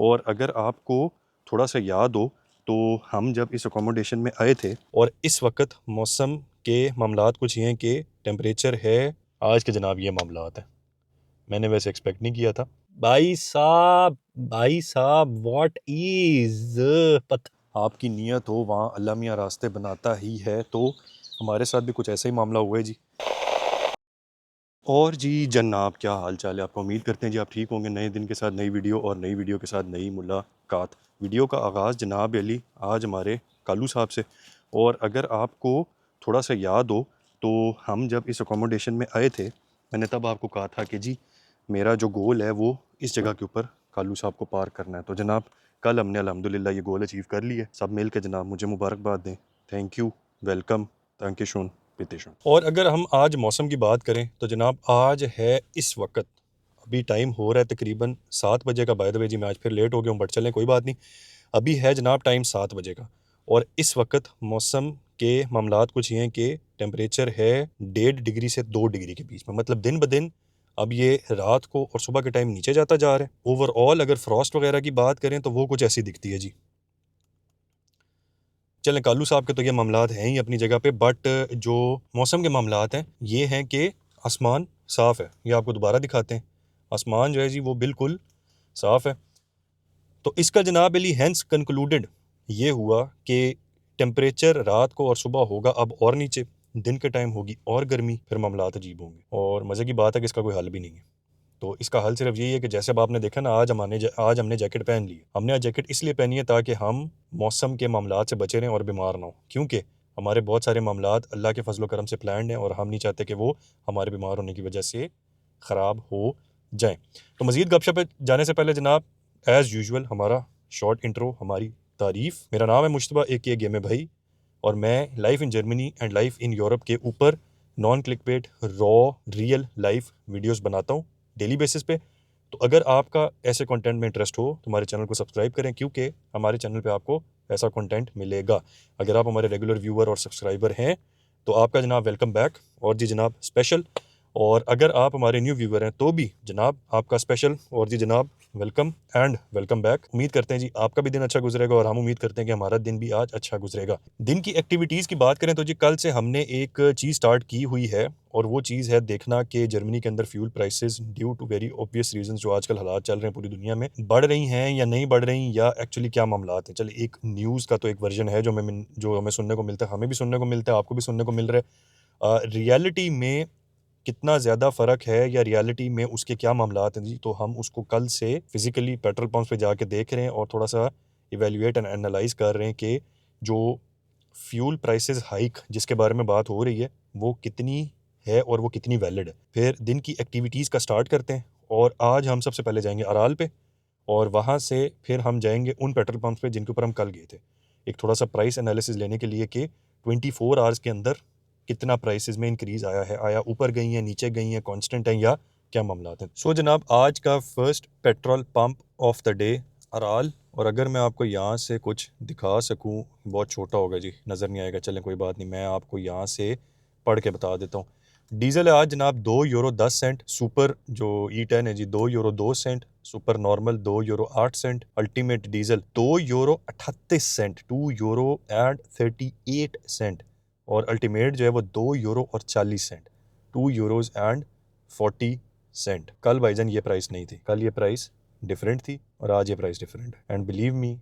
और अगर आपको थोड़ा सा याद हो तो हम जब इस अकोमोडेशन में आए थे और इस वक्त मौसम के मामलात कुछ ये हैं कि टेम्परेचर है आज के जनाब ये मामलात हैं। मैंने वैसे एक्सपेक्ट नहीं किया था। भाई साहब व्हाट इज आपकी नीयत हो वहाँ अल्लाह मियाँ रास्ते बनाता ही है। तो हमारे साथ भी कुछ ऐसा ही मामला हुआ है जी। और जी जनाब क्या हाल चाल है आपका? उम्मीद करते हैं जी आप ठीक होंगे। नए दिन के साथ नई वीडियो और नई वीडियो के साथ नई मुलाकात। वीडियो का आगाज़ जनाब अली आज हमारे कालू साहब से। और अगर आपको थोड़ा सा याद हो तो हम जब इस अकोमोडेशन में आए थे मैंने तब आपको कहा था कि जी मेरा जो गोल है वो इस जगह के ऊपर कालू साहब को पार करना है। तो जनाब कल हमने अल्हम्दुलिल्लाह ये गोल अचीव कर लिया है। सब मिल के जनाब मुझे मुबारकबाद दें। Thank you, welcome, thank you शून पितेशुन। और अगर हम आज मौसम की बात करें तो जनाब आज है इस वक्त अभी टाइम हो रहा है तकरीबन 7 बजे का। बाय द वे जी मैं आज फिर लेट हो गया हूँ बट चलें कोई बात नहीं। अभी है जनाब टाइम 7 बजे का और इस वक्त मौसम के मामलात कुछ ये हैं कि टेम्परेचर है 1.5 डिग्री से 2 डिग्री के बीच में। मतलब दिन ब दिन अब ये रात को और सुबह के टाइम नीचे जाता जा रहा है। ओवरऑल अगर फ्रॉस्ट वगैरह की बात करें तो वो कुछ ऐसी दिखती है जी। चलें कालू साहब के तो ये मामलात हैं ही अपनी जगह पे, बट जो मौसम के मामलात हैं ये हैं कि आसमान साफ़ है। ये आपको दोबारा दिखाते हैं। आसमान जो है जी वो बिल्कुल साफ़ है। तो इसका जनाब अली हैंस कंक्लूडेड ये हुआ कि टेम्परेचर रात को और सुबह होगा अब और नीचे, दिन के टाइम होगी और गर्मी, फिर मामलात अजीब होंगे। और मज़े की बात है कि इसका कोई हल भी नहीं है। तो इसका हल सिर्फ यही है कि जैसे अब आपने देखा ना आज हमने जैकेट पहन ली है। हमने आज जैकेट इसलिए पहनी है ताकि हम मौसम के मामलात से बचे रहें और बीमार ना हो, क्योंकि हमारे बहुत सारे मामलात अल्लाह के फजल करम से प्लान्ड हैं और हम नहीं चाहते कि वो हमारे बीमार होने की वजह से ख़राब हो जाएं। तो मज़ीद गपशप पे जाने से पहले जनाब एज़ यूजुअल हमारा शॉर्ट इंट्रो, हमारी तारीफ़। मेरा नाम है मुश्तबा ए गेमे भाई और मैं life in Germany and life in Europe के ऊपर non click paid raw real life videos बनाता हूँ डेली बेसिस पे। तो अगर आपका ऐसे कंटेंट में इंटरेस्ट हो तो हमारे चैनल को सब्सक्राइब करें, क्योंकि हमारे चैनल पे आपको ऐसा कंटेंट मिलेगा। अगर आप हमारे रेगुलर व्यूअर और सब्सक्राइबर हैं तो आपका जनाब वेलकम बैक और जी जनाब स्पेशल। और अगर आप हमारे न्यू व्यूअर हैं तो भी जनाब आपका स्पेशल और जी जनाब वेलकम एंड वेलकम बैक। उम्मीद करते हैं जी आपका भी दिन अच्छा गुजरेगा और हम उम्मीद करते हैं कि हमारा दिन भी आज अच्छा गुजरेगा। दिन की एक्टिविटीज़ की बात करें तो जी कल से हमने एक चीज़ स्टार्ट की हुई है और वो चीज़ है देखना कि जर्मनी के अंदर fuel prices due to very obvious reasons जो आजकल हालात चल रहे हैं पूरी दुनिया में बढ़ रही हैं या नहीं बढ़ रही या एक्चुअली क्या मामलात हैं। चलिए एक न्यूज़ का तो एक वर्जन है जो हमें सुनने को मिलता है, हमें भी सुनने को मिलता है, आपको भी सुनने को मिल रहा है। रियलिटी में कितना ज़्यादा फ़र्क है या रियलिटी में उसके क्या मामलात हैं जी, तो हम उसको कल से फिज़िकली पेट्रोल पंप्स पे जाके देख रहे हैं और थोड़ा सा इवेल्युएट एंड एनालाइज कर रहे हैं कि जो फ्यूल प्राइसेस हाइक जिसके बारे में बात हो रही है वो कितनी है और वो कितनी वैलिड है। फिर दिन की एक्टिविटीज़ का स्टार्ट करते हैं और आज हम सबसे पहले जाएंगे अराल पे और वहाँ से फिर हम जाएंगे उन पेट्रोल पंप्स पे जिनके ऊपर हम कल गए थे, एक थोड़ा सा प्राइस एनालिसिस लेने के लिए कि 24 आवर्स के अंदर कितना प्राइसेस में इंक्रीज़ आया है, आया ऊपर गई हैं, नीचे गई हैं, कांस्टेंट हैं या क्या मामलात हैं। सो जनाब आज का first petrol pump of the day rural. और अगर मैं आपको यहाँ से कुछ दिखा सकूँ, बहुत छोटा होगा जी नज़र नहीं आएगा, चलें कोई बात नहीं, मैं आपको यहाँ से पढ़ के बता देता हूँ। डीजल है आज जनाब 2 यूरो 10 सेंट, सुपर जो E10 है जी 2 euro 2 cent, super normal 2 euro 8 cent, ultimate diesel 2 euro 38 cent, 2 euro and 38 cent, और अल्टीमेट जो है वो 2 यूरो और 40 सेंट, 2 यूरोज एंड 40 सेंट। कल भाईजान ये प्राइस नहीं थी, कल ये प्राइस डिफरेंट थी और आज ये प्राइस डिफरेंट है एंड बिलीव मी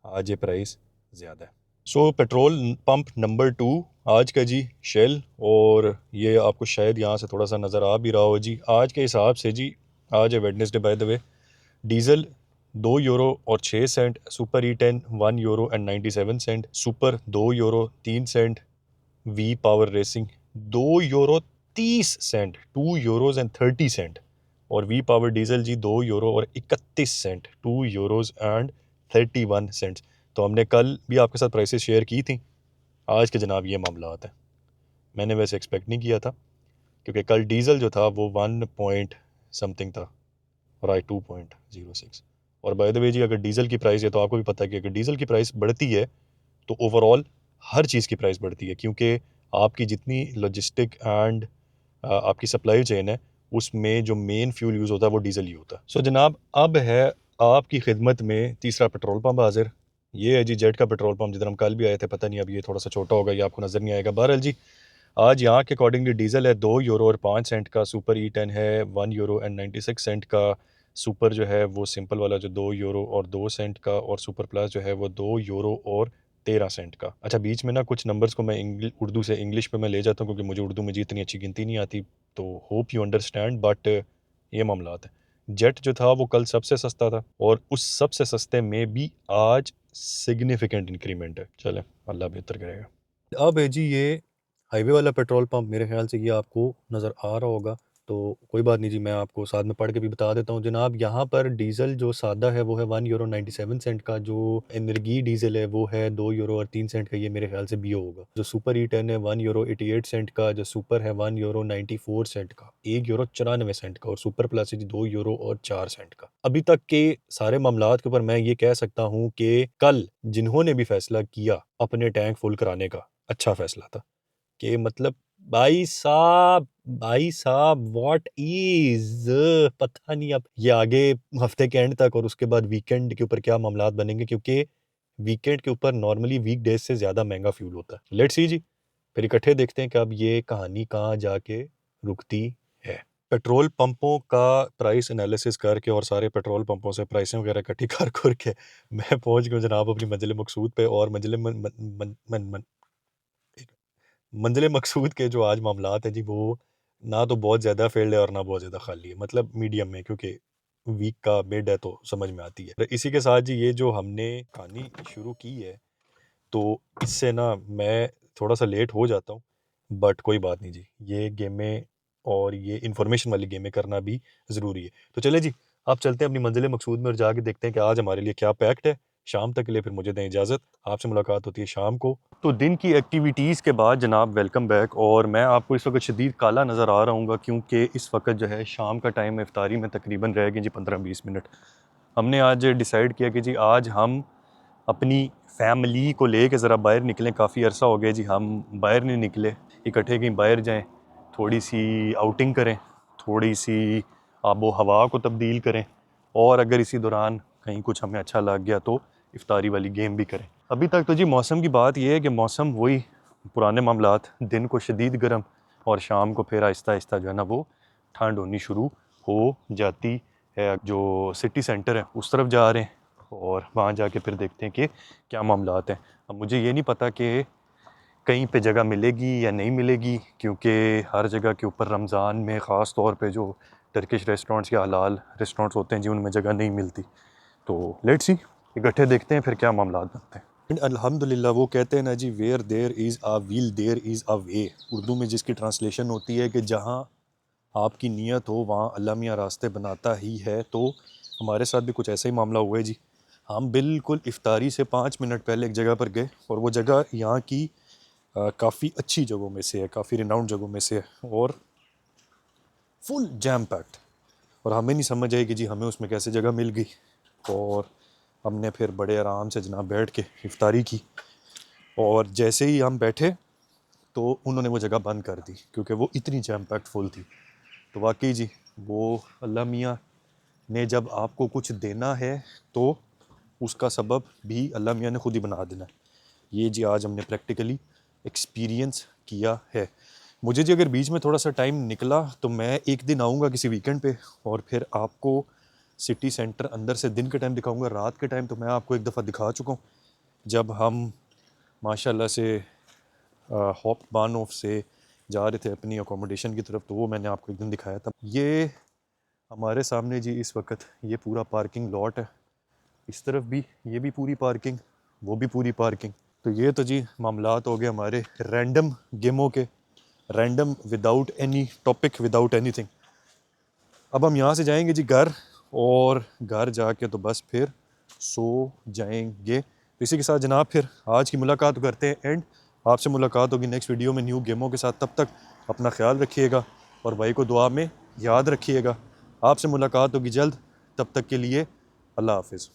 आज ये प्राइस ज़्यादा है। सो पेट्रोल पंप नंबर 2 आज का जी शेल, और ये आपको शायद यहाँ से थोड़ा सा नज़र आ भी रहा हो जी। आज के हिसाब से जी आज है Wednesday by the way, diesel 2 euro और 6 cent, super E10 1 euro and 97 cent, super 2 euro 3 cent, V power racing 2 euro 30 cent, 2 euros and 30 cent, और वी पावर डीजल जी 2 यूरो और 31 सेंट, 2 यूरोज एंड 31 सेंट्स। तो हमने कल भी आपके साथ प्राइसेस शेयर की थी। आज के जनाब ये मामलात हैं। मैंने वैसे एक्सपेक्ट नहीं किया था क्योंकि कल डीजल जो था वो 1 पॉइंट समथिंग था और आज 2.06। और बाय द वे जी अगर डीजल की प्राइस है तो आपको भी पता है कि अगर डीजल की प्राइस बढ़ती है तो ओवरऑल हर चीज़ की प्राइस बढ़ती है, क्योंकि आपकी जितनी लॉजिस्टिक एंड आपकी सप्लाई चेन है उसमें जो मेन फ्यूल यूज़ होता है वो डीजल ही होता है। सो जनाब अब है आपकी खिदमत में तीसरा पेट्रोल पंप हाजिर। ये है जी जेट का पेट्रोल पंप, जिधर हम कल भी आए थे। पता नहीं अब ये थोड़ा सा छोटा होगा, ये आपको नज़र नहीं आएगा। बहरहाल जी, आज यहाँ के अकॉर्डिंगली डीजल है 2 यूरो और 5 सेंट का, सुपर E10 है 1 यूरो एंड 96 सेंट का, सुपर जो है वो सिंपल वाला जो 2 यूरो और 2 सेंट का, और सुपर प्लस जो है वो 2 यूरो और 13 सेंट का। अच्छा, बीच में ना कुछ नंबर्स को मैं उर्दू से इंग्लिश पे मैं ले जाता हूँ, क्योंकि मुझे उर्दू में जी इतनी अच्छी गिनती नहीं आती, तो होप यू अंडरस्टैंड। बट ये मामलात है। जेट जो था वो कल सबसे सस्ता था, और उस सबसे सस्ते में भी आज सिग्निफिकेंट इंक्रीमेंट है। चले, अल्लाह बेहतर करेगा। अब है जी ये हाईवे वाला पेट्रोल पंप, मेरे ख्याल से ये आपको नज़र आ रहा होगा, तो कोई बात नहीं जी, मैं आपको साथ में पढ़ के भी बता देता हूँ जनाब। यहाँ पर डीज़ल जो सादा है वो है 1 यूरो 97 सेंट का, जो एनर्जी डीज़ल है वो है 2 यूरो और 3 सेंट का, ये मेरे ख्याल से बीओ होगा। जो सुपर E10 है 1 यूरो 88 सेंट का, जो सुपर है 1 यूरो 94 सेंट का, 1 यूरो 94 सेंट का, और सुपर प्लस है जी 2 यूरो और 4 सेंट का। अभी तक के सारे मामलात के ऊपर मैं ये कह सकता हूँ कि कल जिन्होंने भी फैसला किया अपने टैंक फुल कराने का, अच्छा फैसला था। कि मतलब भाई साहब व्हाट इज, पता नहीं अब ये आगे हफ्ते के एंड तक और उसके बाद वीकेंड के ऊपर क्या मामलात बनेंगे, क्योंकि वीकेंड के ऊपर नॉर्मली वीक डेज से ज़्यादा महंगा फ्यूल होता है। लेट्स सी जी, फिर इकट्ठे देखते हैं कि अब ये कहानी कहाँ जाके रुकती है। पेट्रोल पंपों का प्राइस एनालिसिस करके और सारे पेट्रोल पंपों से प्राइसें वगैरह इकट्ठी कर के मैं पहुंच गया जनाब अपनी मंजिल मकसूद पे। और मंजिल मकसूद के जो आज मामलात हैं जी, वो ना तो बहुत ज़्यादा फील्ड है और ना बहुत ज़्यादा खाली है, मतलब मीडियम में, क्योंकि वीक का मिड है तो समझ में आती है। इसी के साथ जी ये जो हमने कहानी शुरू की है, तो इससे ना मैं थोड़ा सा लेट हो जाता हूँ, बट कोई बात नहीं जी, ये गेमें और ये इन्फॉर्मेशन वाली गेमें करना भी ज़रूरी है। तो चले जी, आप चलते हैं अपनी मंजिल मकसूद में और जाके देखते हैं कि आज हमारे लिए क्या पैक्ड है। शाम तक के लिए फिर मुझे दें इजाज़त, आपसे मुलाकात होती है शाम को। तो दिन की एक्टिविटीज़ के बाद जनाब वेलकम बैक। और मैं आपको इस वक्त शदीद काला नज़र आ रहा हूँ, क्योंकि इस वक्त जो है शाम का टाइम, इफ्तारी में तकरीबन रह गए जी 15-20 मिनट। हमने आज डिसाइड किया कि जी आज हम अपनी फैमिली को ले कर ज़रा बाहर निकलें। काफ़ी अरसा हो गया जी हम बाहर नहीं निकले, इकट्ठे कहीं बाहर जाएं, थोड़ी सी आउटिंग करें, थोड़ी सी आबो हवा को तब्दील करें, और अगर इसी दौरान कहीं कुछ हमें अच्छा लग गया तो इफ्तारी वाली गेम भी करें। अभी तक तो जी मौसम की बात यह है कि मौसम वही पुराने मामलात, दिन को शदीद गर्म और शाम को फिर आहिस्ता आहिस्ता जो है ना वो ठंड होनी शुरू हो जाती है। जो सिटी सेंटर है उस तरफ जा रहे हैं, और वहाँ जाके फिर देखते हैं कि क्या मामलात हैं। अब मुझे ये नहीं पता कि कहीं पे जगह मिलेगी या नहीं मिलेगी, क्योंकि हर जगह के ऊपर रमज़ान में ख़ास तौर पे जो टर्किश रेस्टोरेंट्स या हलाल रेस्टोरेंट्स होते हैं जी, उनमें जगह नहीं मिलती। तो लेट्स सी, इकट्ठे देखते हैं फिर क्या मामलात बनते हैं। अल्हम्दुलिल्लाह, वो कहते हैं ना जी, where there is a will there is a way. Urdu में जिसकी ट्रांसलेशन होती है कि जहाँ आपकी नीयत हो वहाँ अल्लाह मियाँ रास्ते बनाता ही है। तो हमारे साथ भी कुछ ऐसा ही मामला हुआ है जी। हम बिल्कुल इफ्तारी से 5 मिनट पहले एक जगह पर गए, और वो जगह यहाँ की काफ़ी अच्छी जगहों में से है, काफ़ी रिनाउंड जगहों में से है, और फुल जैम पैक्ड। और हमें नहीं समझ आई कि जी हमें उसमें कैसे जगह मिल गई, और हमने फिर बड़े आराम से जनाब बैठ के इफ्तारी की। और जैसे ही हम बैठे तो उन्होंने वो जगह बंद कर दी, क्योंकि वो इतनी जैम पैक्ड फुल थी। तो वाकई जी, वो अल्लाह मियाँ ने जब आपको कुछ देना है तो उसका सबब भी अल्लाह मियाँ ने खुद ही बना देना है। ये जी आज हमने प्रैक्टिकली एक्सपीरियंस किया है। मुझे जी अगर बीच में थोड़ा सा टाइम निकला तो मैं एक दिन आऊँगा किसी वीकेंड पे, और फिर आपको सिटी सेंटर अंदर से दिन के टाइम दिखाऊंगा। रात के टाइम तो मैं आपको एक दफ़ा दिखा चुका हूँ, जब हम माशाल्लाह से हॉप बान ऑफ से जा रहे थे अपनी अकोमोडेशन की तरफ, तो वो मैंने आपको एक दिन दिखाया था। ये हमारे सामने जी इस वक्त ये पूरा पार्किंग लॉट है, इस तरफ भी ये भी पूरी पार्किंग, वो भी पूरी पार्किंग। तो ये तो जी मामलात हो गए हमारे रैंडम गेमों के, random without any topic, without anything. अब हम यहाँ से जाएंगे जी घर, और घर जाके तो बस फिर सो जाएंगे। तो इसी के साथ जनाब फिर आज की मुलाकात करते हैं एंड। आपसे मुलाकात होगी नेक्स्ट वीडियो में न्यू गेमों के साथ। तब तक अपना ख्याल रखिएगा और भाई को दुआ में याद रखिएगा। आपसे मुलाकात होगी जल्द, तब तक के लिए अल्लाह हाफिज़।